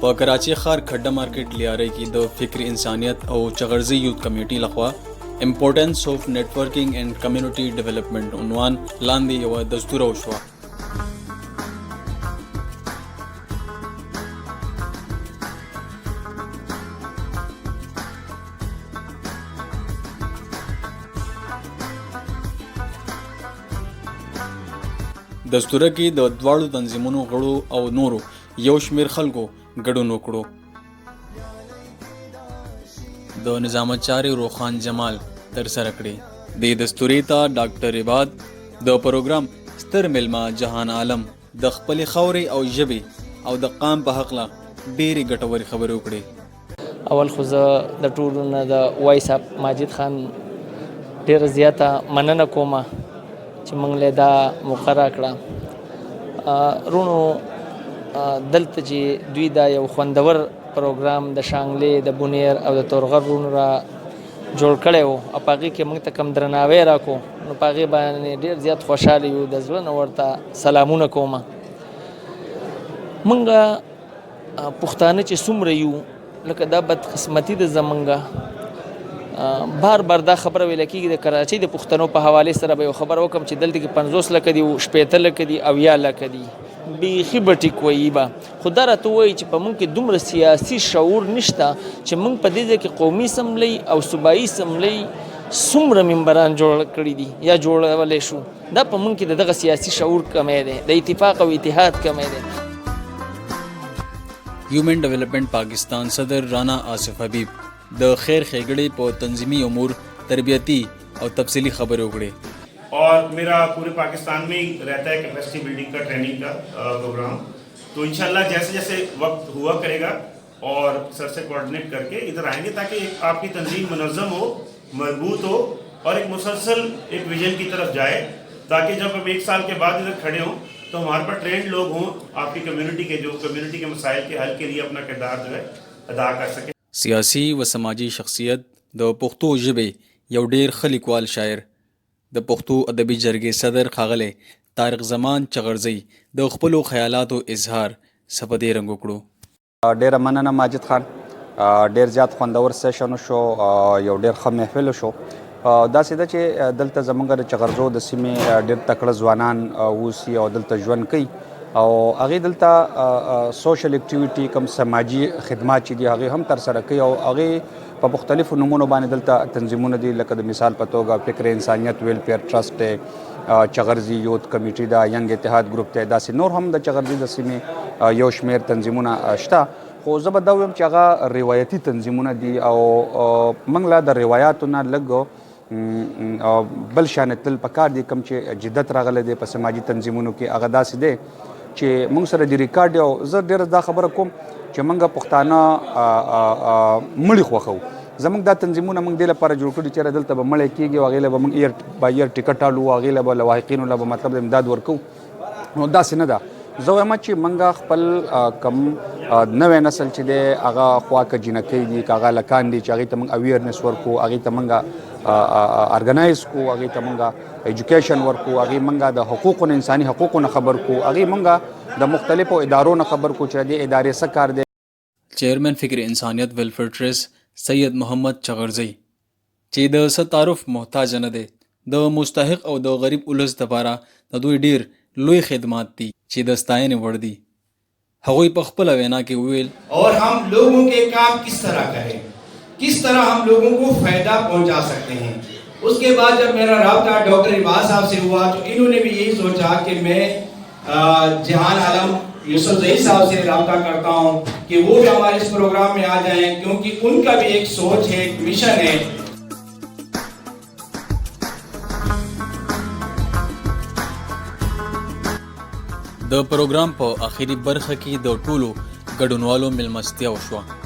په کراچي ښار کډه مارکیټ لیارۍ کې د فکر انسانیت او چغرزي یوت کمیټي لخوا امپورټنس اف نیټورکینګ اینڈ کمیونټي ډیولپمنٹ عنوان لاندې یو دستور وشوه. دستوره کې د دواړو تنظیمونو غړو او نورو یو شمیر خلکو ګډون وکړو. د نظامت چارې روخان جمال تر سره کړې. د دستورې ته ډاکټر عباد د پروګرام ستر ملما جهان عالم د خپل خوري او ژبې او د قام په حق لا ډېری ګټوري خبرې وکړې. اول خو زه د ټولو نه د وایس اپ ماجد خان ډېره زیاته مننه کومه چې موږ له دا مقرره کړه. رونو دلته چې دوی دا یو خوندور پروګرام د شانګلې د بونیر او د تورغر رونو را جوړ کړی و او په هغې کې موږ ته کوم درناوی راکړو نو په هغې باندې ډېر زیات خوشحاله یو. د زړه نه ورته سلامونه کومه. موږ پښتانه چې څومره یو لکه دا بدقسمتي ده زمونږ بار بار دا خبره ویل کېږي د کراچۍ د پښتنو په حوالې سره به یو خبره وکړم چې دلته کې 50 لکه دي 80 لکه دي او یا لکه دي بیخي به ټیک وایي به خو دا راته وایي چې په موږ کې دومره سیاسي شعور نشته چې موږ په دې ځای کې قومي اسمبلۍ او صوبایي اسمبلۍ څومره ممبران جوړ کړي دي یا جوړولی شو. دا په موږ کې د دغه سیاسي شعور کمی دی، د اتفاق او اتحاد کمی دی. هیومن ڈیولپمنٹ پاکستان صدر رانا آصف حبیب د خیر ښېګړې په تنظیمي امور تربیتی او تفصیلی خبرې وکړې. اور میرا پورے پاکستان میں ہی رہتا ہے کیپیسٹی بلڈنگ کا ٹریننگ کا پروگرام. تو انشاءاللہ جیسے جیسے وقت ہوا کرے گا اور سر سے کوارڈینیٹ کر کے ادھر آئیں گے تاکہ آپ کی تنظیم منظم ہو، مربوط ہو اور ایک مسلسل ایک ویژن کی طرف جائے تاکہ جب ہم 1 سال کے بعد ادھر کھڑے ہوں تو ہمارے پاس ٹرینڈ لوگ ہوں آپ کی کمیونٹی کے جو کمیونٹی کے مسائل کے حل کے لیے اپنا کردار جو ہے ادا کر سکیں. سیاسی و سماجی شخصیت د پښتو ژبې یو ډیر ښه لیکوال شاعر د پښتو ادبي جرګې صدر ښاغلی طارق زمان چغرزي د خپلو خیالاتو اظهار څه په دې رنګ وکړو. ډیره مننه ماجد خان، ډیر زیات خوندور سیشن شو، یو ډیر ښه محفل شو. داسې ده چې دلته زموږ د چغرزو د سیمې ډیر تکړه ځوانان اوسي او دلته ژوند کوي او هغې دلته سوشل اکټیویټي کوم سماجي خدمات چې دي هغې هم ترسره کوي او هغې په مختلفو نومونو باندې دلته تنظیمونه دي لکه د مثال په توګه فکر انسانیت ویلفیر ټرسټ دی، چغرزي یوت کمیټي ده، ینګ اتحاد ګروپ دی، داسې نور هم د چغرزي د سیمې یو شمیر تنظیمونه شته. خو زه به دا ویم چې هغه روایتي تنظیمونه دي او موږ لا د روایاتو نه لږ بل شان تل پکار دي. کوم چې جدت راغلی دی په سماجي تنظیمونو کې هغه داسې دی چې موږ سره د ریکارډ او زه ډېره دا خبره کوم چې موږ پښتانه مړي خوښوو. زموږ دا تنظیمونه موږ دې لپاره جوړ کړي چې دلته به مړی کېږي او هغې له به موږ ایر با ایر ټکټ الو، هغې له به لواحقینو له به مطلب د امداد ورکوو. نو داسې نه ده. زه وایم چې موږ خپل کم نوی نسل چې دی هغه خواکه جینکۍ دي که هغه لکان دي چې هغې ته موږ اویرنس ورکو، هغې ته موږ ارګنایز کو، هغې ته موږ ایجوکیشن ورکو، هغې موږ د حقوقو نه انساني حقوقو نه خبر کو، هغې موږ د مختلفو ادارو نه خبر کو چې د ادارې څه کار دی. چیئرمین فکر انسانیت ویلفیر ټرست سید محمد چغرزي چې د څه تعارف محتاج نه دی، د مستحق او د غریب ولس دپاره د دوی ډیر لوی خدمات دي چې د ستاینې وړ دي. هغوی په خپله وینا کې وویل اور ہم لوگوں کے کام کس طرح کریں، کس طرح ہم لوگوں کو فائدہ پہنچا سکتے ہیں. اس کے بعد جب میرا رابطہ ڈاکٹر عباد صاحب سے ہوا تو انہوں نے بھی یہی سوچا کہ میں جہان عالم یوسف زئی صاحب سے رابطہ کرتا ہوں کہ وہ بھی ہمارے اس پروگرام میں آ جائیں کیونکہ ان کا بھی ایک سوچ ہے، ایک مشن ہے. د پروګرام په آخري برخه کې د ټولو ګډونوالو مېلمستیا وشوه.